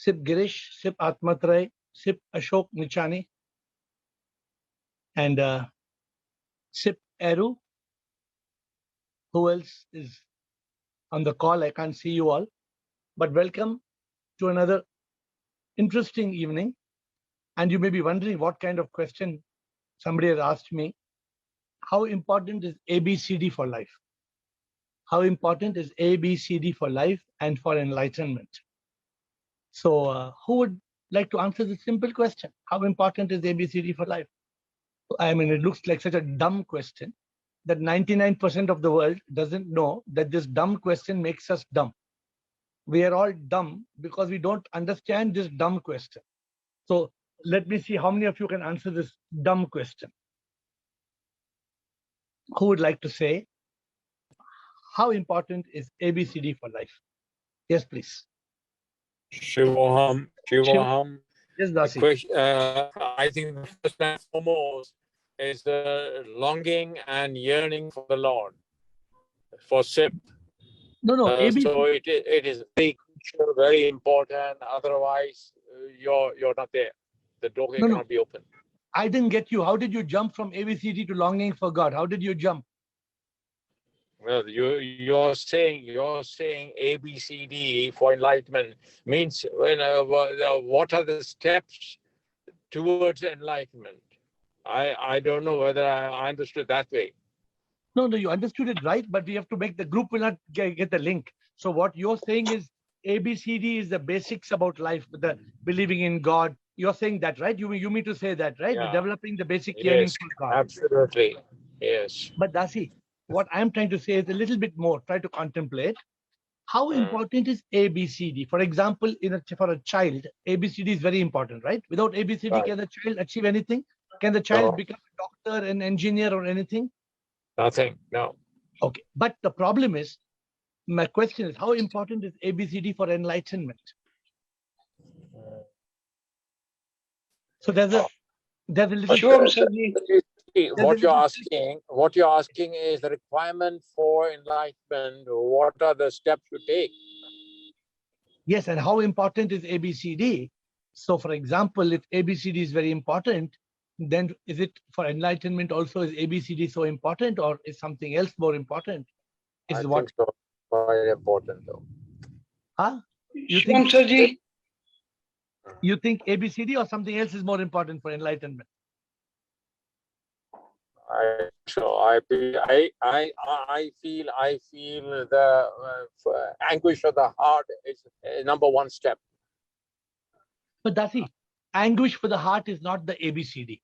Sip Girish, Sip Atmatray, Sip Ashok Nichani, and Sip Eru. Who else is on the call? I can't see you all, but welcome to another interesting evening. And you may be wondering what kind of question somebody has asked me. How important is ABCD for life? How important is ABCD for life and for enlightenment? So who would like to answer this simple question? How important is ABCD for life? I mean, it looks like such a dumb question that 99% of the world doesn't know that this dumb question makes us dumb. We are all dumb because we don't understand this dumb question. So let me see how many of you can answer this dumb question. Who would like to say, how important is ABCD for life? Yes, please. Shivoham. Yes, Dasi. I think the first and foremost is the longing and yearning for the Lord, for SIP. No, ABC. So it is very crucial, very important. Otherwise, you're not there. The door cannot be opened. I didn't get you. How did you jump from ABCD to longing for God? How did you jump? Well, you're saying ABCD for enlightenment means what are the steps towards enlightenment? I don't know whether I understood that way. No, you understood it right, but we have to make the group will not get the link. So what you're saying is ABCD is the basics about life, the believing in God. You're saying that, right? You mean to say that, right? Yeah. Developing the basic yearning for God. Absolutely. Yes. But Dasi, what I'm trying to say is a little bit more. Try to contemplate. How important is ABCD? For example, for a child, ABCD is very important, right? Without ABCD, Right. Can the child achieve anything? Can the child become a doctor, an engineer, or anything? Nothing. No. Okay. But the problem is, my question is, how important is ABCD for enlightenment? So there's a little. Sure, what you're asking is the requirement for enlightenment. What are the steps you take? Yes, and how important is ABCD? So, for example, if ABCD is very important, then is it for enlightenment also? Is ABCD so important, or is something else more important? I think so. Quite important, though. Huh? You think ABCD or something else is more important for enlightenment? I feel the anguish of the heart is number one step. But Dasi, anguish for the heart is not the ABCD,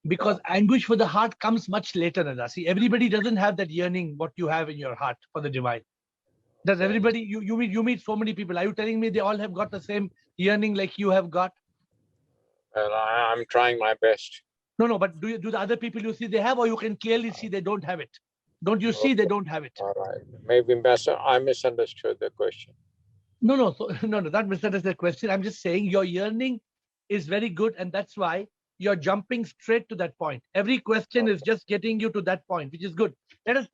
because anguish for the heart comes much later, Dasi. Everybody doesn't have that yearning what you have in your heart for the divine. Does everybody? You meet so many people. Are you telling me they all have got the same yearning like you have got? Well, I'm trying my best. No, but do the other people you see they have, or you can clearly see they don't have it? Don't you see they don't have it? All right. Maybe I misunderstood the question. No, not misunderstood the question. I'm just saying your yearning is very good, and that's why you're jumping straight to that point. Every question is just getting you to that point, which is good. Let us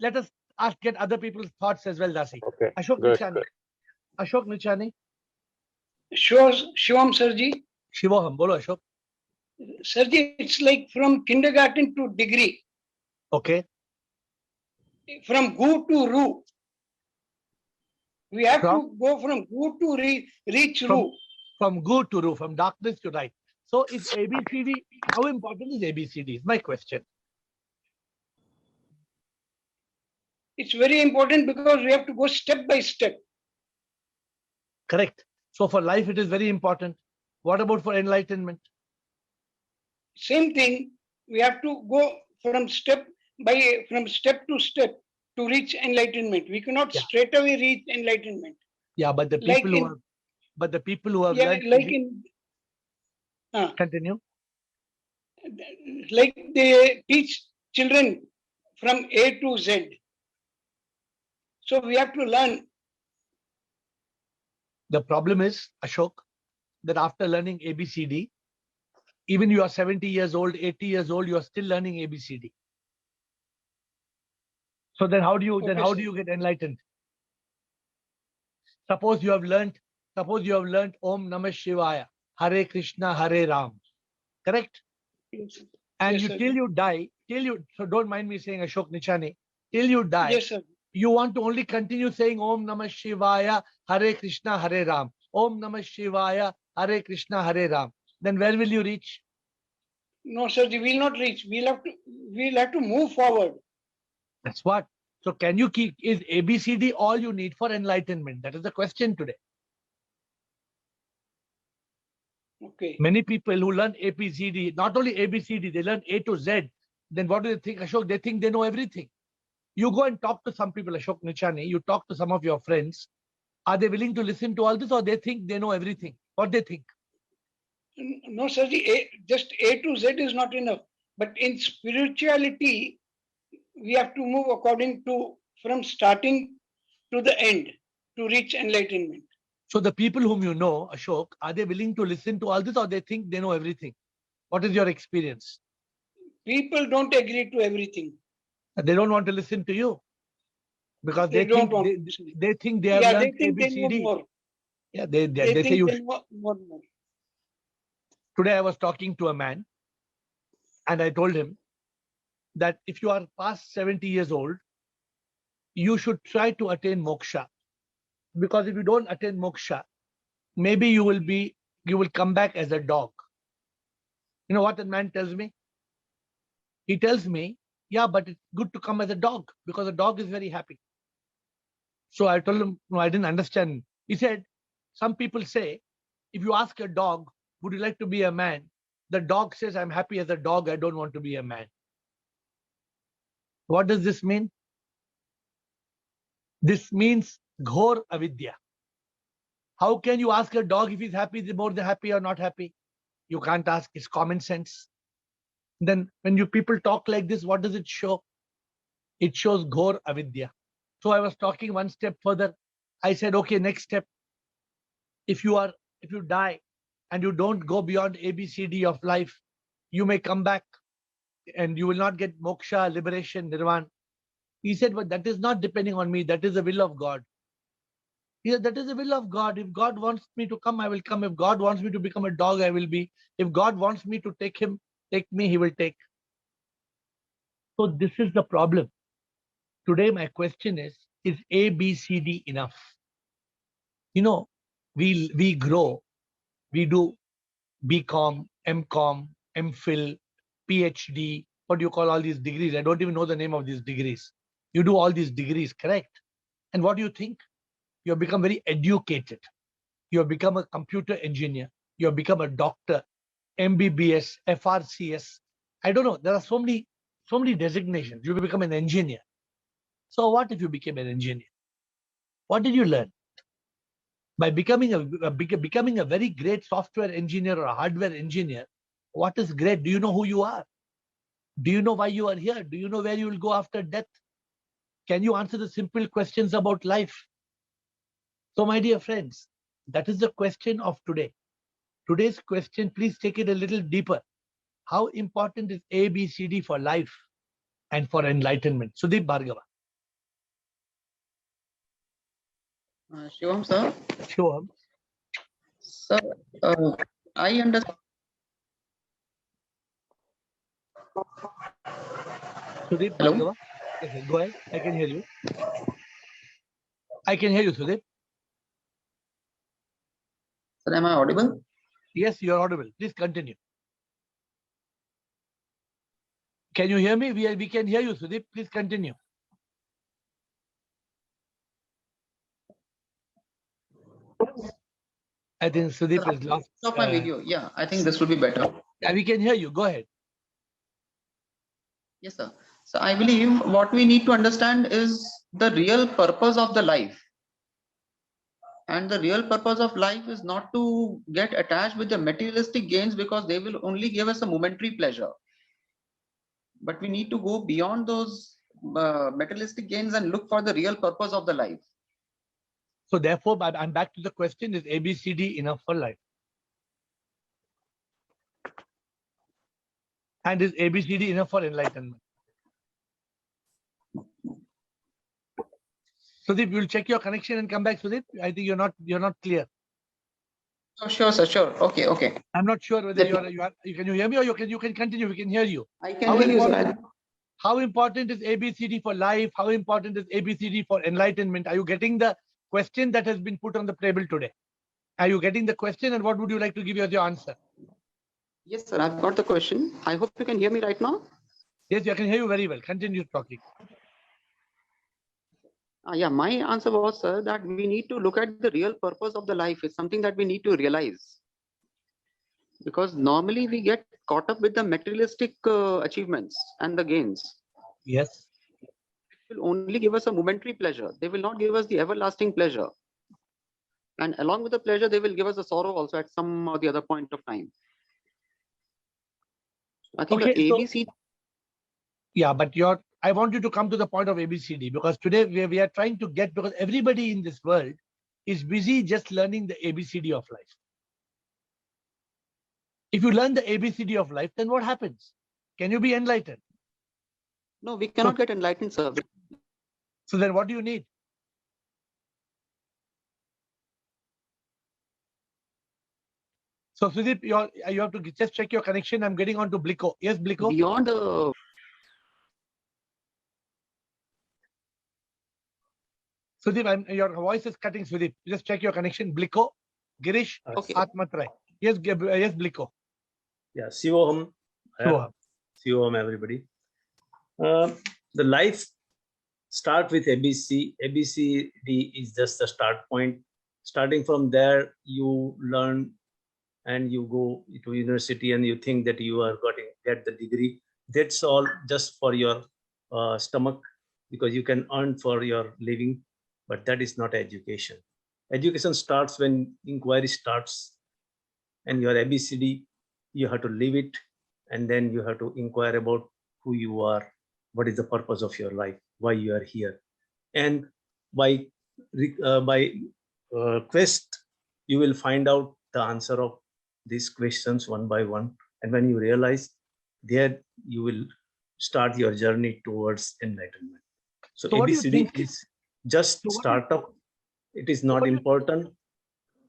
get other people's thoughts as well, Dasi. Okay. Ashok Nichani. Ashok Nichani. Sure, Shivam Sirji. Shivoham, bolo Ashok. Sirji, it's like from kindergarten to degree. Okay. From Gu to Ru. We have to go from Gu to reach Ru. From Gu to Ru, from darkness to light. So is ABCD, how important is ABCD? Is my question. It's very important because we have to go step by step. Correct. So for life, it is very important. What about for enlightenment? Same thing. We have to go from step to step to reach enlightenment. We cannot straight away reach enlightenment. Yeah, but the people who have learned continue. Like they teach children from A to Z. So we have to learn. The problem is, Ashok, that after learning ABCD, even you are 70 years old, 80 years old, you are still learning ABCD. So then how do you get enlightened? Suppose you have learned suppose you have learnt Om Namah Shivaya, Hare Krishna, Hare Ram, correct? Yes, sir. And Yes, you sir. till you die, so don't mind me saying Ashok Nichane, till you die, Yes, sir. you want to only continue saying Om Namah Shivaya, Hare Krishna, Hare Ram. Om Namah Shivaya, Hare Krishna, Hare Ram. Then where will you reach? No, sir, we will not reach. We'll have to move forward. That's what. So can you keep, is ABCD all you need for enlightenment? That is the question today. Okay. Many people who learn ABCD, not only ABCD, they learn A to Z. Then what do they think, Ashok? They think they know everything. You go and talk to some people, Ashok Nichani, you talk to some of your friends. Are they willing to listen to all this, or they think they know everything? What they think? No, sir, just A to Z is not enough. But in spirituality, we have to move according to from starting to the end to reach enlightenment. So the people whom you know, Ashok, are they willing to listen to all this, or they think they know everything? What is your experience? People don't agree to everything. They don't want to listen to you because They they don't think want to listen. they think they have Yeah, they learned think they know ABCD. more. Yeah, They they say think you. they know more. Today I was talking to a man, and I told him that if you are past 70 years old, you should try to attain moksha, because if you don't attain moksha, maybe you will come back as a dog. You know what that man tells me? He tells me, yeah, but it's good to come as a dog because a dog is very happy. So I told him, no, I didn't understand. He said, some people say, if you ask a dog, would you like to be a man? The dog says, I'm happy as a dog, I don't want to be a man. What does this mean? This means ghor avidya. How can you ask a dog if he's happy, is he more than happy or not happy? You can't ask, it's common sense. Then when you people talk like this, what does it show? It shows ghor avidya. So I was talking one step further. I said, okay, next step. If you die and you don't go beyond ABCD of life, you may come back and you will not get moksha, liberation, nirvana. He said, but that is not depending on me. That is the will of God. He said, that is the will of God. If God wants me to come, I will come. If God wants me to become a dog, I will be. If God wants me to take me, he will take. So this is the problem. Today, my question is ABCD enough? You know, we grow, we do BCom, MCom, MPhil, PhD, what do you call all these degrees? I don't even know the name of these degrees. You do all these degrees, correct? And what do you think? You have become very educated. You have become a computer engineer. You have become a doctor, MBBS, FRCS. I don't know. There are so many designations. You become an engineer. So what if you became an engineer? What did you learn? By becoming becoming a very great software engineer or a hardware engineer, what is great? Do you know who you are? Do you know why you are here? Do you know where you will go after death? Can you answer the simple questions about life? So, my dear friends, that is the question of today. Today's question, please take it a little deeper. How important is ABCD for life and for enlightenment? Sudeep Bhargava. Shivam sir, Sure. sir, I understand. Sudeep Hello, Bhargava. Yes, yes, go ahead. I can hear you. I can hear you, Sudeep. sir, am I audible? Yes, you are audible. Please continue. Can you hear me? We can hear you, Sudeep. Please continue. I think Sir, Sudeep I is lost. stop my video. Yeah, I think this will be better. Yeah, we can hear you. Go ahead. Yes, sir. So I believe what we need to understand is the real purpose of the life. And the real purpose of life is not to get attached with the materialistic gains because they will only give us a momentary pleasure. But we need to go beyond those materialistic gains and look for the real purpose of the life. So therefore, I'm back to the question, is ABCD enough for life? And is ABCD enough for enlightenment? Sudeep, you'll check your connection and come back, Sudeep. I think you're not clear. Oh, sure, sir. Sure. Okay. Okay. I'm not sure whether Let can you hear me, or you can continue. We can hear you. I can How hear you, important, sir. how important is ABCD for life? How important is ABCD for enlightenment? Are you getting the question that has been put on the table today? Are you getting the question, and what would you like to give as your answer? Yes, sir. I've got the question. I hope you can hear me right now. Yes, I can hear you very well. Continue talking. Yeah, my answer was, sir, that we need to look at the real purpose of the life. It's something that we need to realize. Because normally we get caught up with the materialistic achievements and the gains. Yes. It will only give us a momentary pleasure. They will not give us the everlasting pleasure. And along with the pleasure, they will give us a sorrow also at some or the other point of time. I think Okay, the so ABC. yeah, but I want you to come to the point of ABCD, because today we are trying to get, because everybody in this world is busy just learning the ABCD of life. If you learn the ABCD of life, then what happens? Can you be enlightened? No, we cannot get enlightened, sir. So then what do you need? So Sudip, you have to just check your connection. I'm getting on to Bliko. Yes, Bliko? Beyond the. Sudip, your voice is cutting, Sudip. Just check your connection. Bliko, Girish, Okay. Atmatrai. Yes, yes, Bliko. Yeah, Sivoham. Sure. Sivoham, everybody. The life start with ABC. ABCD is just the start point. Starting from there, you learn and you go to university and you think that you are get the degree. That's all just for your stomach, because you can earn for your living, but that is not education. Education starts when inquiry starts, and your ABCD, you have to live it, and then you have to inquire about who you are, what is the purpose of your life, why you are here, and by quest, you will find out the answer of these questions one by one, and when you realize, there you will start your journey towards enlightenment. So what do you ABCD think? is just startup. It is not important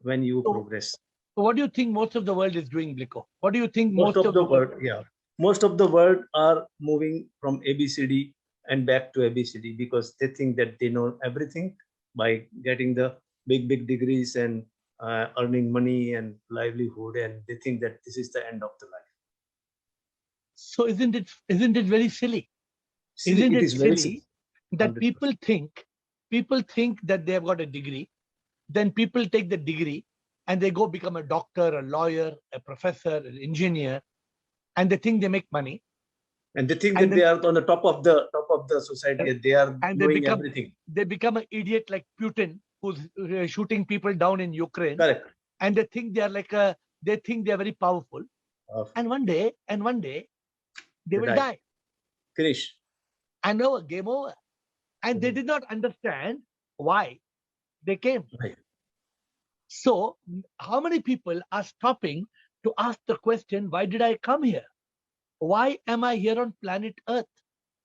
when you progress. So what do you think most of the world is doing, Bliko? What do you think Most of the world, yeah, most of the world are moving from ABCD and back to ABCD, because they think that they know everything by getting the big degrees and earning money and livelihood, and they think that this is the end of the life. So isn't it very silly? Silly, isn't it it is very silly silly. that 100%. people think that they have got a degree, then people take the degree and they go become a doctor, a lawyer, a professor, an engineer, and they think they make money. And they think And that they are on the top of the society. They are and knowing everything. they become an idiot like Putin, who's shooting people down in Ukraine. Correct. And they think they are they think they are very powerful. And one day they will die. Finish. And over, game over. And they did not understand why they came. Right. So how many people are stopping to ask the question, why did I come here? Why am I here on planet Earth?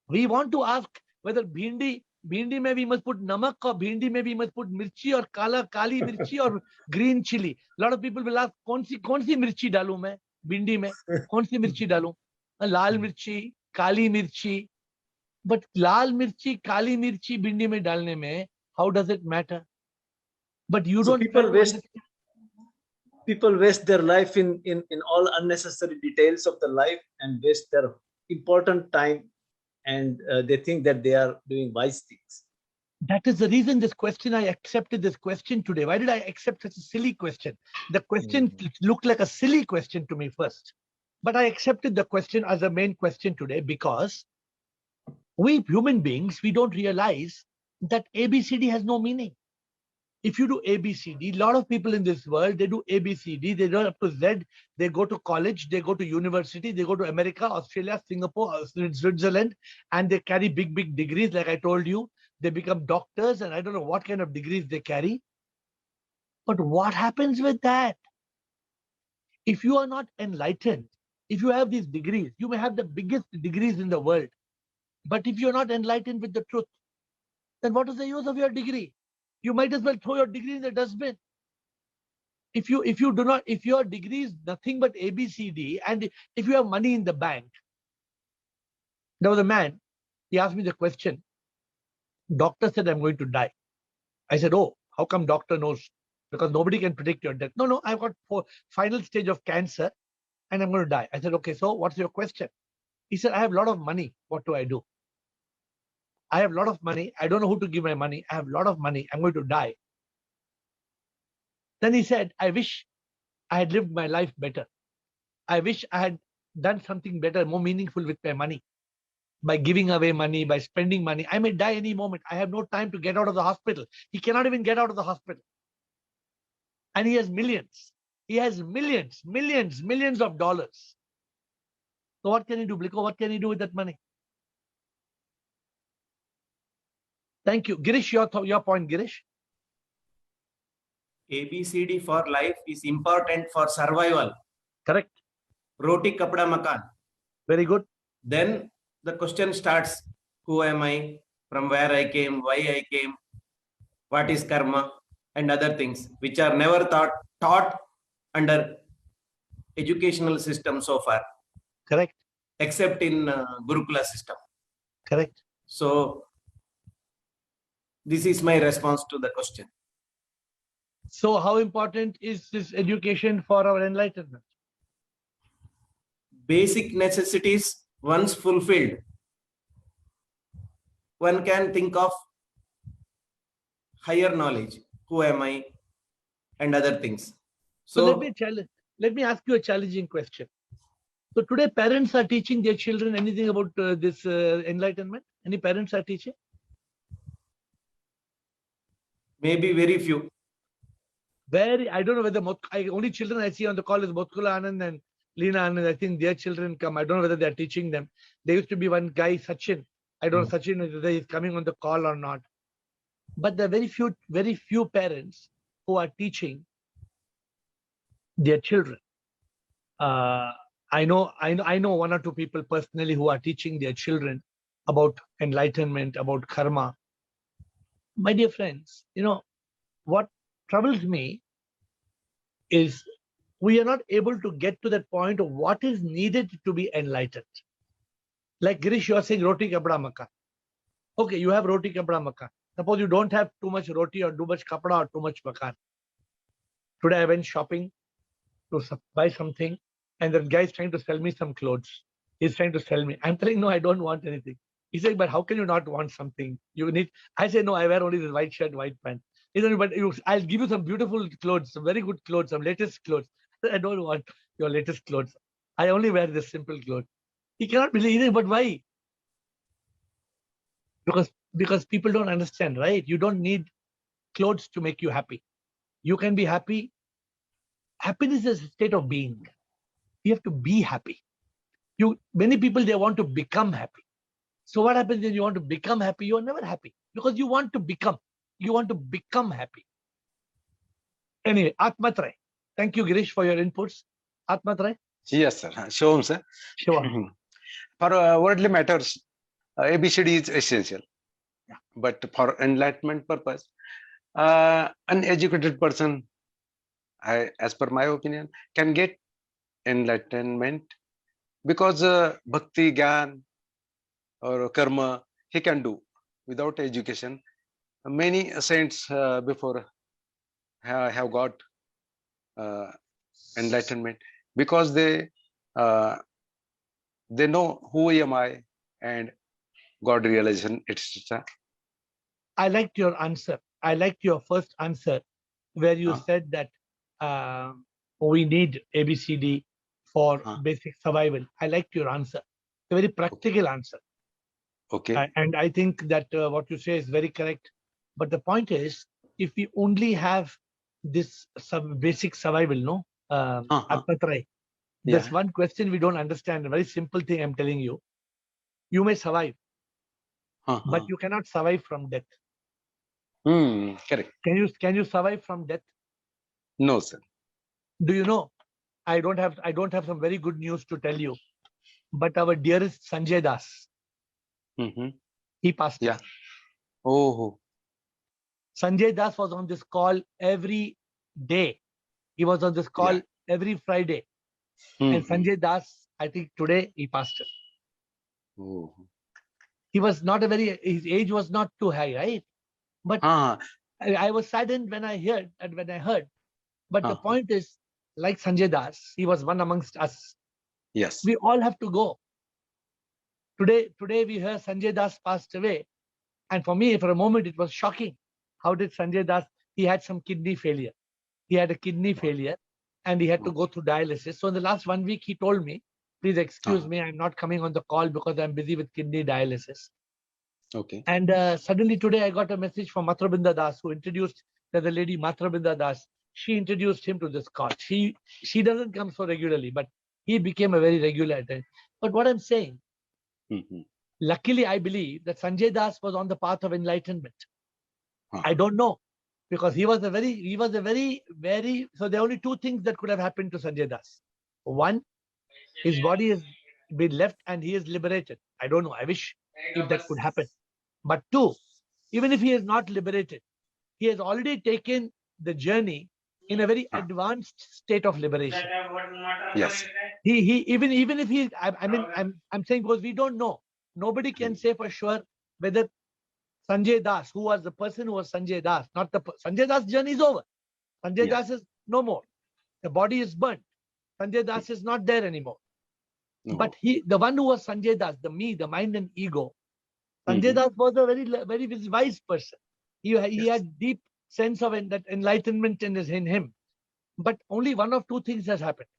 We want to ask whether bhindi mein we must put namak, or bhindi mein we must put mirchi, or kali mirchi, or green chili. A lot of people will ask, kaun si mirchi dalu main bhindi mein? Kaun si mirchi dalu? Lal mirchi, kali mirchi. But lal mirchi, kali mirchi bhindi mein dalne mein, how does it matter? But you don't try to understand. People waste their life in all unnecessary details of the life, and waste their important time, and they think that they are doing wise things. That is the reason this question, I accepted this question today. Why did I accept such a silly question? The question looked like a silly question to me first, but I accepted the question as a main question today, because we human beings, we don't realize that ABCD has no meaning. If you do ABCD, a lot of people in this world, they do ABCD, they don't up to Z, they go to college, they go to university, they go to America, Australia, Singapore, Switzerland, and they carry big degrees. Like I told you, they become doctors, and I don't know what kind of degrees they carry. But what happens with that? If you are not enlightened, if you have these degrees, you may have the biggest degrees in the world. But if you're not enlightened with the truth, then what is the use of your degree? You might as well throw your degree in the dustbin. if your degree is nothing but ABCD, and if you have money in the bank, there was a man, he asked me the question, doctor said I'm going to die. I said, oh, how come doctor knows? Because nobody can predict your death. No, I've got final stage of cancer and I'm going to die. I said, okay, so what's your question? He said, I have a lot of money. What do I do? I have a lot of money. I don't know who to give my money. I have a lot of money. I'm going to die. Then he said, I wish I had lived my life better. I wish I had done something better, more meaningful with my money. By giving away money, by spending money. I may die any moment. I have no time to get out of the hospital. He cannot even get out of the hospital. And he has millions. He has millions of dollars. So what can he do, Bliko? What can he do with that money? Thank you. Girish, your point, Girish. ABCD for life is important for survival. Correct. Roti kapda makan. Very good. Then the question starts, who am I, from where I came, why I came, what is karma, and other things which are never taught under educational system so far. Correct. Except in Gurukula system. Correct. So this is my response to the question. So how important is this education for our enlightenment? Basic necessities once fulfilled, one can think of higher knowledge. Who am I? And other things. So let me ask you a challenging question. So today parents are teaching their children anything about this enlightenment? Any parents are teaching? Maybe very few. I don't know whether only children I see on the call is Motkula Anand and Leena Anand. I think their children come. I don't know whether they're teaching them. There used to be one guy, Sachin. I don't know Sachin whether he's coming on the call or not. But there are very few parents who are teaching their children. I know one or two people personally who are teaching their children about enlightenment, about karma. My dear friends, what troubles me is we are not able to get to that point of what is needed to be enlightened. Like Girish, you are saying roti kapda makan. Okay, you have roti kapda makan. Suppose you don't have too much roti or too much kapda or too much makan. Today I went shopping to buy something, and the guy is trying to sell me some clothes. He's trying to sell me. I'm telling no, I don't want anything. He said, but how can you not want something? You need. I say no, I wear only this white shirt, white pant. He said, but I'll give you some beautiful clothes, some very good clothes, some latest clothes. I don't want your latest clothes. I only wear this simple clothes. He cannot believe it, but why? Because people don't understand, right? You don't need clothes to make you happy. You can be happy. Happiness is a state of being. You have to be happy. Many people, they want to become happy. So what happens when you want to become happy? You are never happy because you want to become. You want to become happy. Anyway, Atmatray. Thank you, Girish, for your inputs. Atmatray. Yes, sir. Shivam, sir. Shivam. For worldly matters, ABCD is essential. Yeah. But for enlightenment purpose, an educated person, as per my opinion, can get enlightenment because bhakti, gyan, or karma, he can do without education. Many saints before have got enlightenment because they know who am I and God realization, etc. I liked your answer. I liked your first answer where you said that we need ABCD for basic survival. I liked your answer. A very practical answer. Okay. And I think that what you say is very correct. But the point is, if we only have this basic survival, no, Atmatray, there's one question we don't understand. A very simple thing I'm telling you. You may survive, but you cannot survive from death. Correct. Can you survive from death? No, sir. Do you know? I don't have some very good news to tell you. But our dearest Sanjay Das, he passed. Yeah. Oh. Sanjay Das was on this call every day. He was on this call every Friday. And Mhm. Sanjay Das, I think today he passed it. Oh. He was not his age was not too high, right? But Ah, I was saddened when I heard. But the ah, point is, like Sanjay Das, he was one amongst us. yes. We all have to go. Today we heard Sanjay Das passed away. And for me, for a moment, it was shocking. How did Sanjay Das, he had some kidney failure. He had a kidney failure and he had to go through dialysis. So in the last 1 week, he told me, please excuse me, I'm not coming on the call because I'm busy with kidney dialysis. Okay. And suddenly today I got a message from Matrabinda Das, who introduced the lady Matrabinda Das. She introduced him to this call. She doesn't come so regularly, but he became a very regular attendee. But what I'm saying, Mhm. luckily, I believe that Sanjay Das was on the path of enlightenment. Ah. I don't know, because he was a very, so there are only two things that could have happened to Sanjay Das. One, his body has been left and he is liberated. I don't know. I wish if that could happen. But two, even if he is not liberated, he has already taken the journey in a very advanced state of liberation. Yes. He even if he, I mean, I'm saying because we don't know. Nobody can say for sure whether Sanjay Das, who was the person who was Sanjay Das, not the Sanjay Das journey is over. Sanjay Das is no more. The body is burnt. Sanjay Das is not there anymore. No. But the one who was Sanjay Das, the me, the mind and ego, Sanjay Mhm. Das was a very wise person. He Yes. had deep sense of that enlightenment in him. But only one of two things has happened.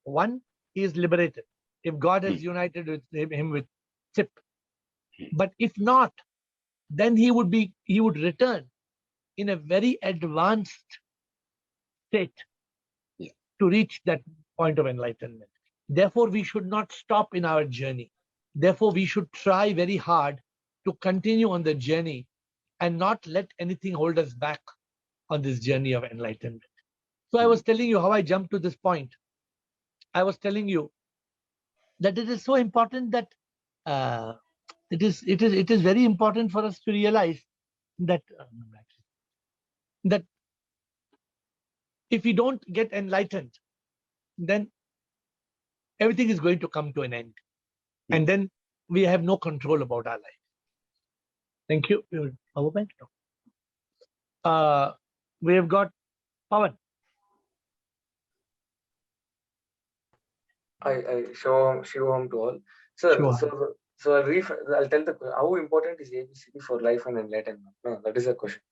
One, he is liberated. If God has united with him with Chip. But if not, then he would return in a very advanced state Yeah. to reach that point of enlightenment. Therefore, we should not stop in our journey. Therefore, we should try very hard to continue on the journey and not let anything hold us back on this journey of enlightenment. So I was telling you how I jumped to this point. I was telling you that it is so important that it is very important for us to realize that that if we don't get enlightened, then everything is going to come to an end, and then we have no control about our life. Thank you. Power bank? No. We have got Pawan. I show him to all. Sir, Sure. so I'll tell how important is ABCD for life and enlightenment. No, that is a question.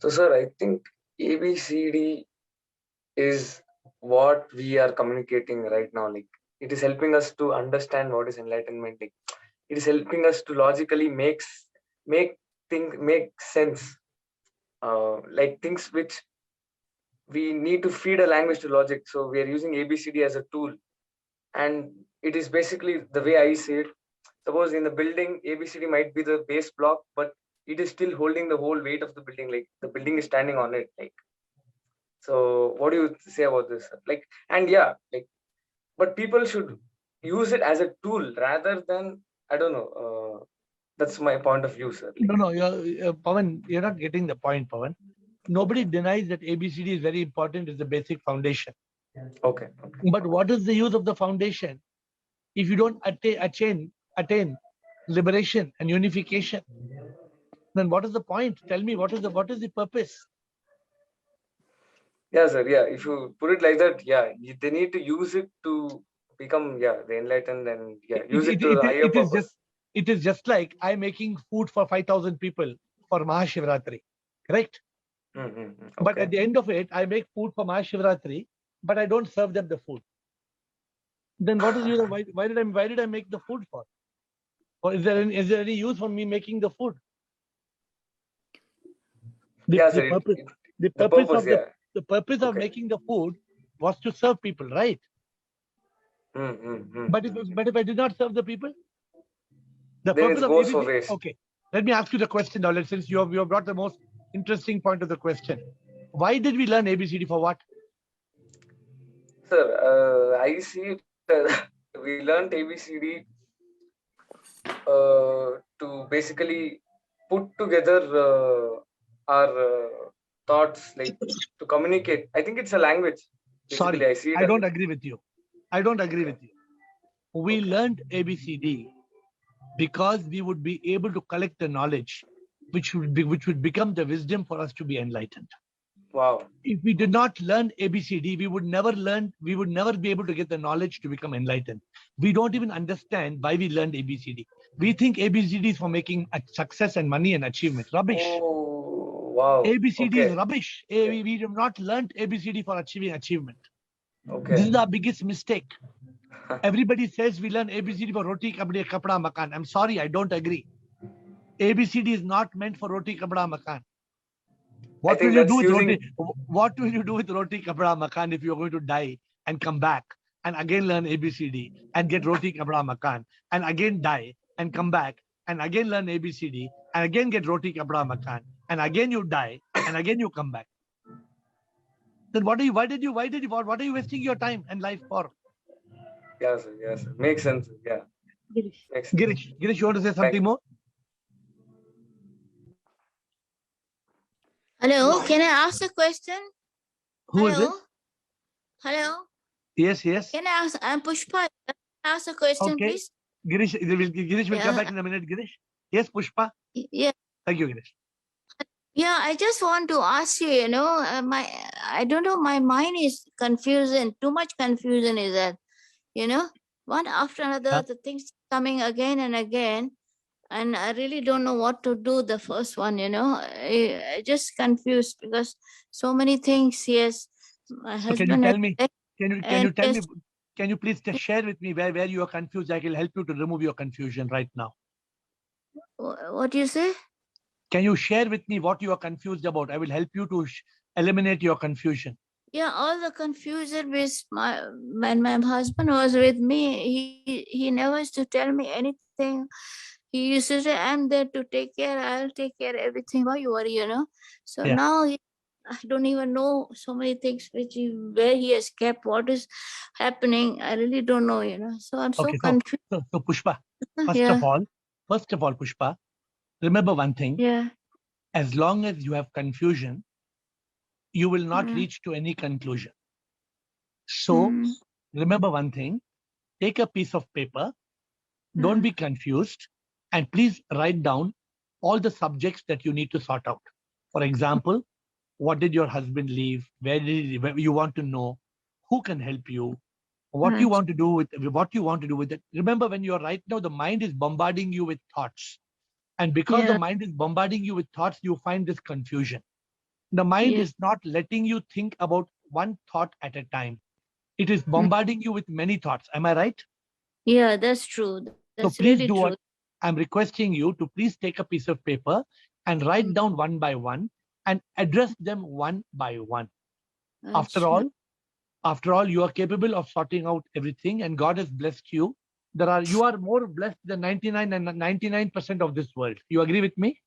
So, sir, I think ABCD is what we are communicating right now. Like, it is helping us to understand what is enlightenment. Like, it is helping us to logically make sense. Like things which we need to feed a language to logic. So we are using ABCD as a tool, and it is basically the way I see it. Suppose in the building, ABCD might be the base block, but it is still holding the whole weight of the building. Like the building is standing on it. Like, so what do you say about this? Like, and yeah, like, but people should use it as a tool rather than, I don't know. That's my point of view, sir. Like, No, Pawan, you're not getting the point, Pawan. Nobody denies that ABCD is very important. It's the basic foundation. okay. But what is the use of the foundation if you don't attain liberation and unification? Then what is the point? Tell me, what is the purpose? Yeah, sir. Yeah, if you put it like that, yeah, they need to use it to become, the enlightened, and use it to the higher purpose. It is just like I'm making food for 5,000 people for Mahashivratri, correct? Okay. But at the end of it, I make food for Mahashivratri, but I don't serve them the food. Then what is the use? Why did I make the food for? Or is there any use for me making the food? The purpose of the purpose of making the food was to serve people, right? But if I did not serve the people, the then purpose it of goes for ABC. waste. Okay, let me ask you the question now. Since you have brought the most interesting point of the question, why did we learn ABCD for what? Sir, I see it. We learned ABCD to basically put together our thoughts, like to communicate. I think it's a language. Basically, Sorry, I see it I as don't agree with you. I don't agree Okay. with you. We learned ABCD because we would be able to collect the knowledge, which would become the wisdom for us to be enlightened. Wow. If we did not learn ABCD, we would never be able to get the knowledge to become enlightened. We don't even understand why we learned ABCD. We think ABCD is for making success and money and achievement. Rubbish. Oh, wow. ABCD is Okay. rubbish. We have not learned ABCD for achieving achievement. Okay. This is our biggest mistake. Everybody says we learn ABCD for roti, kapde, kapda, makan. I'm sorry, I don't agree. ABCD is not meant for roti, kapda, makan. What will you do with roti? What will you do with roti, kapda, makan if you're going to die and come back and again learn ABCD and get roti, kapda, makan and again die and come back and again learn ABCD and again get roti, kapda, makan and again you die and again you come back? Then what are you? What are you wasting your time and life for? Yes, sir. Yes, sir. Makes sense. Yeah. Makes sense. Girish, you want to say something more? Hello, can I ask a question? Who is this? Hello. Yes. Can I ask? I'm Pushpa. Can I ask a question, Okay. please? Girish will come back in a minute. Girish. Yes, Pushpa. Yeah. Thank you, Girish. Yeah, I just want to ask you, I don't know, my mind is confusing. Too much confusion is that, one after another, Yeah. the things coming again and again. And I really don't know what to do. The first one, I just confused because so many things. Yes, my So can you husband has tell me? left Can you and tell me? yes, Can you please just share with me where you are confused? I will help you to remove your confusion right now. what do you say? Can you share with me what you are confused about? I will help you to eliminate your confusion. Yeah, all the confusion with when my husband was with me, he never used to tell me anything. He used to say, "I'm there to take care. I'll take care of everything. Why you worry?" So Yeah. now I don't even know so many things where he has kept. What is happening? I really don't know. So I'm so Okay. confused. So Pushpa. First Yeah. of all, Pushpa, remember one thing. Yeah. As long as you have confusion, you will not Mm. reach to any conclusion. So remember one thing. Take a piece of paper. Don't be confused, and please write down all the subjects that you need to sort out. For example, what did your husband leave? Where you want to know? Who can help you? What you want to do with it. Remember, when you are right now, the mind is bombarding you with thoughts, and because the Yeah. mind is bombarding you with thoughts, you find this confusion. The mind Yeah. is not letting you think about one thought at a time. It is bombarding you with many thoughts. Am I right? Yeah, that's true. So That's please really do true. what I'm requesting you to. Please take a piece of paper and write down one by one and address them one by one. After all, you are capable of sorting out everything, and God has blessed you. You are more blessed than 99% of this world. You agree with me?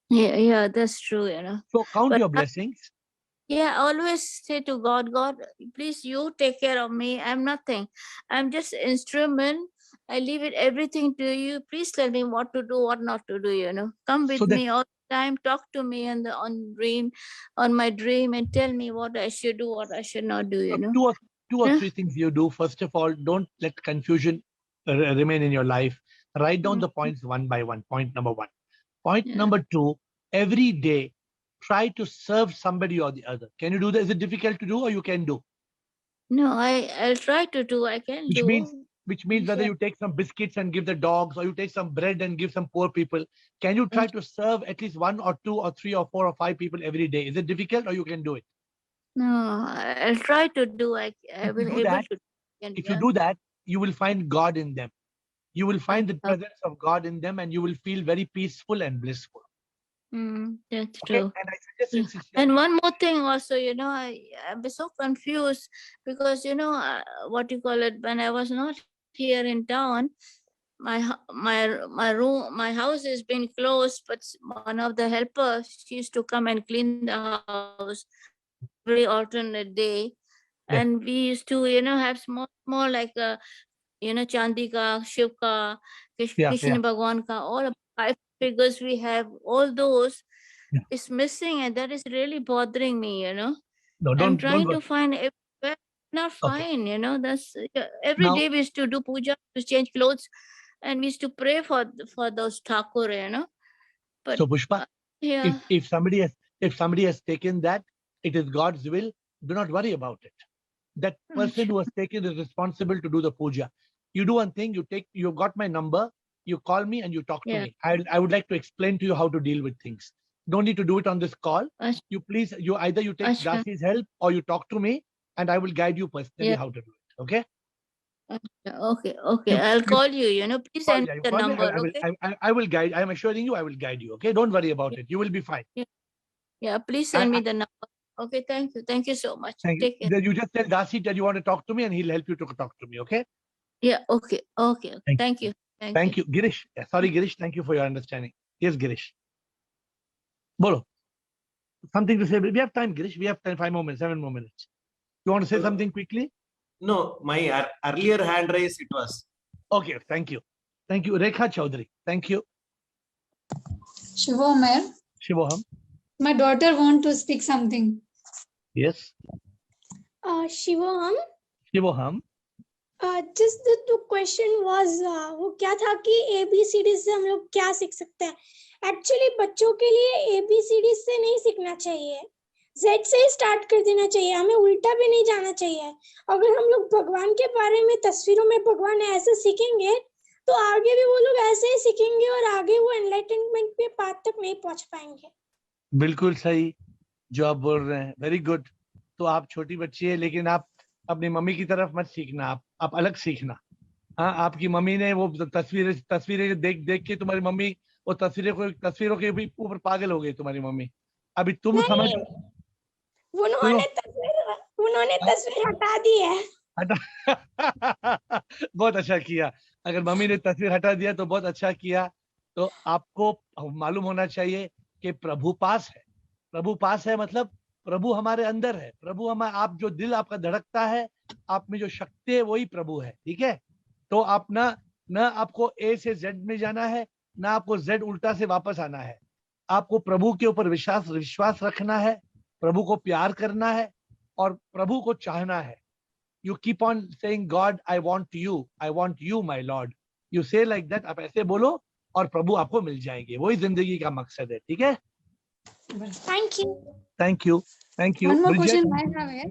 Yeah, that's true. So count But your blessings. yeah, I always say to God, God, please you take care of me. I'm nothing. I'm just instrument. I leave it everything to you. Please tell me what to do, what not to do. Come with So that me all the time. Talk to me on my dream, and tell me what I should do, what I should not do. two or Yeah. three things you do. First of all, don't let confusion remain in your life. Write down the points one by one. Point number one. Point Yeah. number two, every day, try to serve somebody or the other. Can you do that? Is it difficult to do, or you can do? No, I'll try to do. I can Which do. means whether you take some biscuits and give the dogs, or you take some bread and give some poor people. Can you try to serve at least one or two or three or four or five people every day? Is it difficult, or you can do it? No, I'll try to do. I If you will do able that, to. you will find God in them. You will find the Uh, presence of God in them, and you will feel very peaceful and blissful. That's Okay, true. and I suggest Yeah. since And one more thing also, I'm so confused because, what you call it, when I was not here in town, my house has been closed, but one of the helpers, she used to come and clean the house every alternate day. Yeah. And we used to, have small like, Chandi ka, Shiv ka, Yeah, Krishna Bhagwan ka, all 5 figures we have, all those is missing, and that is really bothering me. no, I'm don't trying worry. to find everywhere. not Okay. fine, you know. That's every Now, day we used to do puja, to change clothes, and we used to pray for those Thakur, you know. But so Pushpa, yeah, if somebody has taken that, it is God's will. Do not worry about it. That person who has taken is responsible to do the puja. You do one thing. You got my number. You call me and you talk to yeah. me. I would like to explain to you how to deal with things. Don't need to do it on this call. Acha, You please, you either you take acha, Dasi's help or you talk to me, and I will guide you personally yeah. how to do it. Okay? Acha, okay, okay. You I'll you call you. You know, please call, send yeah, me you the call me. number. I will Okay. I will guide. I am assuring you, I will guide you. Okay? Don't worry about Yeah, it. You will be fine. yeah, yeah. Please And send me the number. Okay, thank you. Thank you so much. thank you. Take care. Then you just tell Dasi that you want to talk to me, and he'll help you to talk to me. Okay? Yeah, okay, okay. Thank Thank you. Thank you. Thank you, Girish. Sorry, Girish. Thank you for your understanding. Yes, Girish. Bolo. Something to say. We have time, Girish. We have time. 5 more minutes. 7 more minutes. You want to say something quickly? No, my earlier hand raise it was. Okay. Thank you. Thank you, Rekha Chaudhary. Thank you, Shivam, Mayor. Shivoham. My daughter want to speak something. Yes, Shivam Shivoham. Just the question was वो क्या था कि ABCD से हम लोग क्या सीख सकते हैं। एक्चुअली बच्चों के लिए ABCD से नहीं सीखना चाहिए, Z से ही स्टार्ट कर देना चाहिए। हमें उल्टा भी नहीं जाना चाहिए। अगर हम लोग भगवान के बारे में, तस्वीरों में भगवान ऐसे सीखेंगे तो आगे भी वो लोग ऐसे ही सीखेंगे और आगे वो एनलाइटनमेंट पे पाथ तक नहीं पहुंच पाएंगे। बिल्कुल सही जो आप बोल रहे हैं। Very good. तो आप छोटी बच्ची है, लेकिन आप अपनी मम्मी की तरफ मत सीखना, आप अलग सीखना। हाँ, आपकी मम्मी ने वो तस्वीरें देख देख के तुम्हारी मम्मी वो तस्वीरों के भी ऊपर पागल हो गई तुम्हारी मम्मी। अभी तुम समझ उन्होंने तस्वीर हटा दी है। बहुत अच्छा किया। अगर मम्मी ने तस्वीर हटा दिया तो बहुत अच्छा किया। तो आपको मालूम होना चाहिए कि प्रभु पास है। प्रभु पास है मतलब प्रभु हमारे अंदर है। प्रभु हमारा, आप जो दिल आपका धड़कता है, आप में जो शक्ति है, वही प्रभु है। ठीक है? तो आप न आपको A से Z में जाना है, ना आपको Z उल्टा से वापस आना है। आपको प्रभु के ऊपर विश्वास रखना है, प्रभु को प्यार करना है और प्रभु को चाहना है। You keep on saying, God, I want you, my Lord. You say like that, आप ऐसे बोलो और प्रभु आपको मिल जाएंगे। वही जिंदगी का मकसद है। ठीक है? Thank you. Thank you. One more Bridget? question I have here.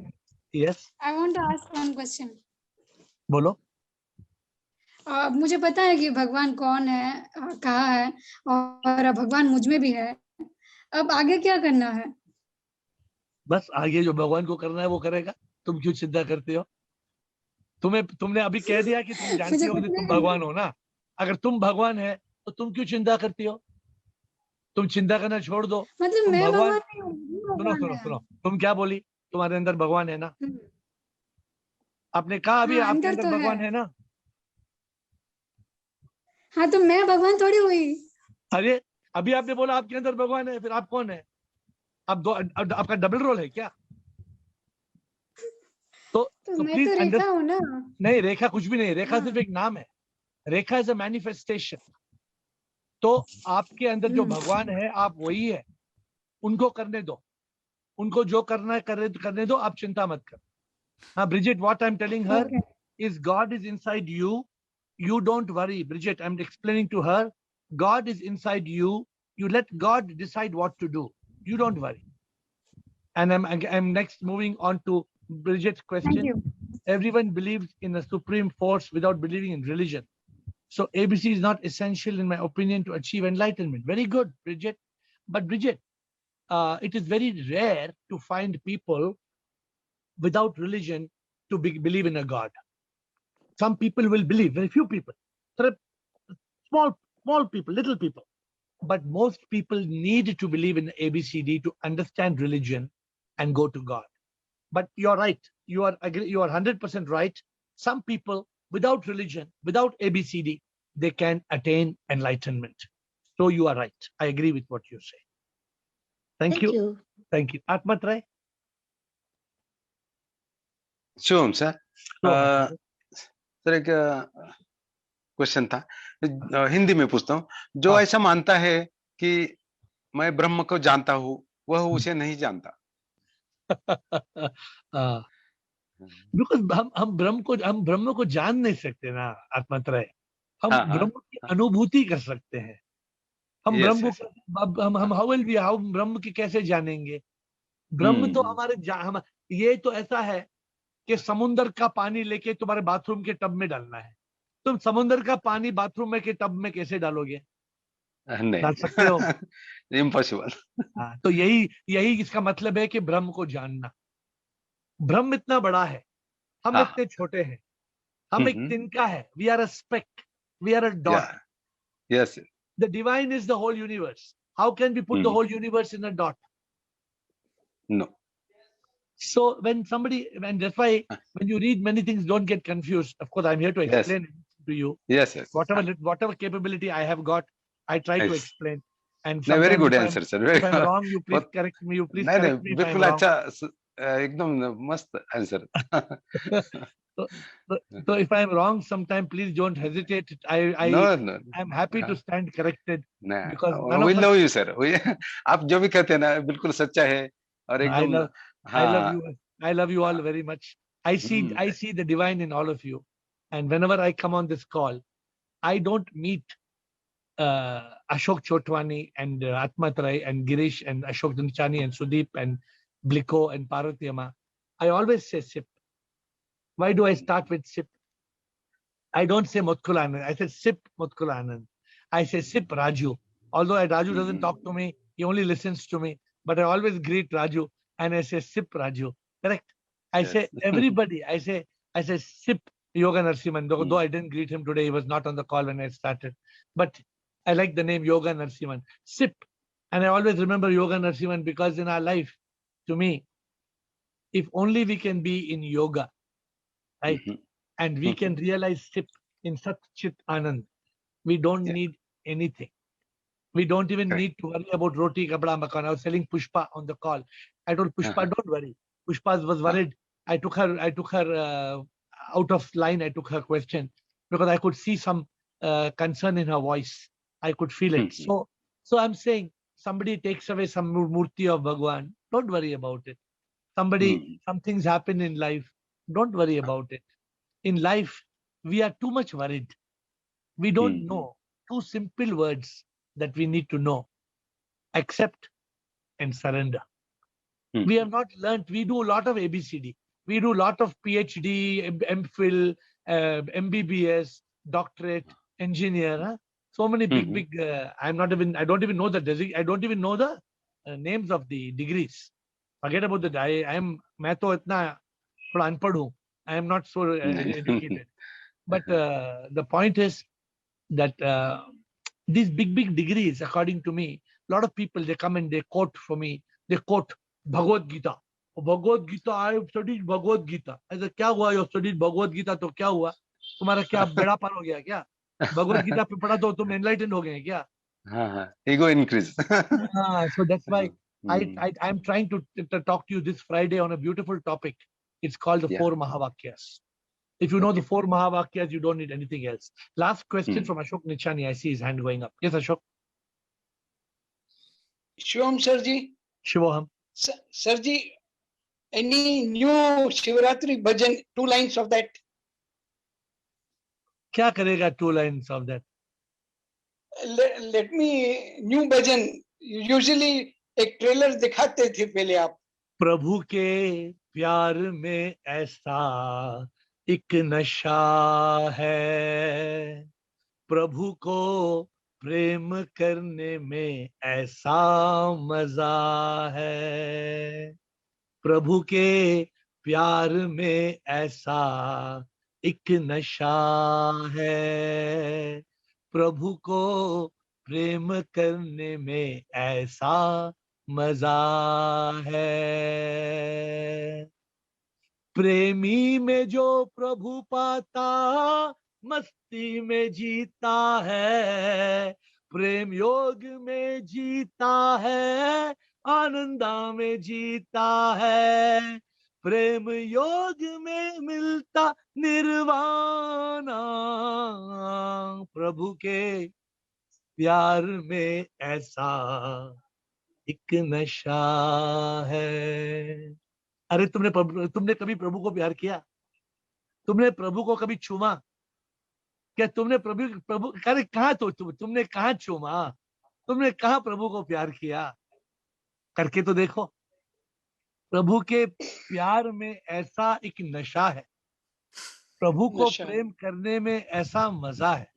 Yes. I want to ask one question. बोलो। मुझे पता है कि भगवान कौन है, कहाँ है, और भगवान मुझ में भी है। अब आगे क्या करना है? बस आगे जो भगवान को करना है वो करेगा। तुम क्यों चिंता करते हो? तुमने अभी कह दिया कि तुम जानती हो कि तुम भगवान हो ना। अगर तुम भगवान है तो तुम क्यों चिंता करती हो? तुम चिंता करना छोड़ दो। मतलब मैं भगवान नहीं हूँ, सुनो, तुम क्या बोली? तुम्हारे अंदर भगवान है ना। आपने कहा अभी आपके अंदर तो भगवान है ना। हाँ, तो मैं भगवान थोड़ी हुई। अरे अभी आपने बोला आपके अंदर भगवान है, फिर आप कौन है? आपका डबल रोल है क्या? तो मैं प्लीज तो रेखा हूँ ना। नहीं, रेखा कुछ भी नहीं। रेखा सिर्फ एक नाम है। रेखा इज अ मैनिफेस्टेशन। तो आपके अंदर जो भगवान है, आप वही है। उनको करने दो, उनको जो करना है करने दो। आप चिंता मत करो। हाँ, Bridget, what I am telling her is God is inside you. You don't worry, Bridget. I'm explaining to her, God is inside you. You let God decide what to do. You don't worry. And I'm next moving on to Bridget's question. Thank you. Everyone believes in a supreme force without believing in religion. So ABC is not essential, in my opinion, to achieve enlightenment. Very good, Bridget. But Bridget, it is very rare to find people without religion to believe in a God. Some people will believe, very few people, small people, little people. But most people need to believe in ABCD to understand religion and go to God. But you're right. You are 100% right. Some people without religion, without ABCD, they can attain enlightenment. So you are right. I agree with what you say. Thank you. Thank you. Atmat Rai. Shivam sir, sir एक question था, हिंदी में पूछता हूँ। जो ऐसा मानता है कि मैं ब्रह्म को जानता हूँ, वह उसे नहीं जानता। बिकॉज हम ब्रह्म को जान नहीं सकते ना आत्मात्रय। हम हाँ हाँ ब्रह्म की अनुभूति कर सकते हैं। हम यस ब्रह्म यस को हम हाउ ब्रह्म की कैसे जानेंगे? ब्रह्म तो हम्म हमारे हम ये तो ऐसा है कि समुंदर का पानी लेके तुम्हारे बाथरूम के टब में डालना है। तुम समुंदर का पानी बाथरूम में के टब में कैसे डालोगे? डाल सकते हो? नहीं इम्पॉसिबल हाँ, तो यही यही इसका मतलब है कि ब्रह्म को जानना। ब्रह्म इतना बड़ा है, हम हाँ हाँ इतने छोटे हैं। हम एक तिनका है, we are a speck, we are a या dot. Yes the divine is the whole universe. How can we put the whole universe in a dot? No So when somebody, and that's why when you read many things, don't get confused. Of course, I'm here to yes explain to you yes yes whatever capability I have got. I try to yes explain. And नहीं very sometimes good answer sir if I'm wrong, you please बहुत correct me. You please नहीं correct me नहीं if I'm बिल्कुल wrong. अच्छा एकदम मस्त answer so, so, so if I'm wrong, sometime please don't hesitate. No I no I'm happy to stand corrected because none नहीं we of us. Love you sir आप जो भी कहते हैं ना बिल्कुल सच्चा है और I एकदम love I love हाँ you. I love you all very much. I see the divine in all of you. And whenever I come on this call, I don't meet Ashok Chotwani and Atmatrai and Girish and Ashok Dunchani and Sudeep and Bliko and Parvati Amma. I always say SIP. Why do I start with SIP? I don't say Mutkulanand. I say SIP Mutkulanand. I say SIP Raju. Although Raju doesn't talk to me, he only listens to me. But I always greet Raju and I say SIP Raju. Correct? I say everybody. I say SIP Yoga Narsiman. Though I didn't greet him today, he was not on the call when I started. But I like the name Yoga Narsiman. SIP. And I always remember Yoga Narsiman because in our life, to me, if only we can be in yoga, right? And we can realize SIP in Sat Chit Anand. We don't need anything. We don't even need to worry about roti, kapda, makan. I was selling Pushpa on the call. I told Pushpa, don't worry. Pushpa was worried. I took her out of line. I took her question because I could see some concern in her voice. I could feel it. So I'm saying somebody takes away some murti of Bhagwan. Don't worry about it. Some things happen in life. Don't worry about it. In life, we are too much worried. We don't know two simple words that we need to know: accept and surrender. We have not learned. We do a lot of ABCD. We do a lot of PhD, MPhil, MBBS, doctorate, engineer. Huh? So many big. I don't even know the I don't even know the names of the degrees. Forget about the. I am. मैं तो इतना थोड़ा अनपढ़ हूँ. I am not so educated. But the point is that these big degrees, according to me, a lot of people, they come and they quote for me. They quote Bhagavad Gita. Bhagavad Gita, I have studied Bhagavad Gita. ऐसा क्या हुआ? You have studied Bhagavad Gita तो क्या हुआ? तुम्हारा क्या बेड़ा पार हो गया क्या? भगवद गीता पे पढ़ा तो तुम enlightened हो गए क्या? ego increase So that's why I'm trying to talk to you this Friday on a beautiful topic. It's called the four Mahavakyas. If you know the four Mahavakyas, you don't need anything else. Last question from Ashok Nichani. I see his hand going up. Yes, Ashok. Shivam Sarji. Shivoham. Sarji, any new Shivaratri bhajan, 2 lines of that? क्या करेगा 2 lines of that? Let me, new bhajan, usually एक trailer दिखाते थे पहले आप. प्रभु के प्यार में ऐसा एक नशा है, प्रभु को प्रेम करने में ऐसा मजा है, प्रभु के प्यार में ऐसा एक नशा है, प्रभु को प्रेम करने में ऐसा मजा है, प्रेमी में जो प्रभु पाता मस्ती में जीता है, प्रेम योग में जीता है, आनंदा में जीता है, प्रेम योग में मिलता निर्वाणा, प्रभु के प्यार में ऐसा एक नशा है. अरे तुमने कभी प्रभु को प्यार किया? तुमने प्रभु को कभी छूमा? क्या तुमने प्रभु अरे कहाँ तो तुमने कहाँ छूमा? तुमने कहाँ प्रभु को प्यार किया? करके तो देखो। प्रभु के प्यार में ऐसा एक नशा है, प्रभु को नशा। प्रेम करने में ऐसा मजा है.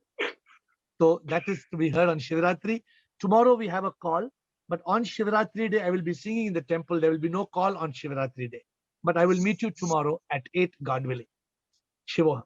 So that is to be heard on Shivaratri. Tomorrow we have a call, but on Shivaratri day I will be singing in the temple. There will be no call on Shivaratri day, but I will meet you tomorrow at 8, God willing. Shivoham.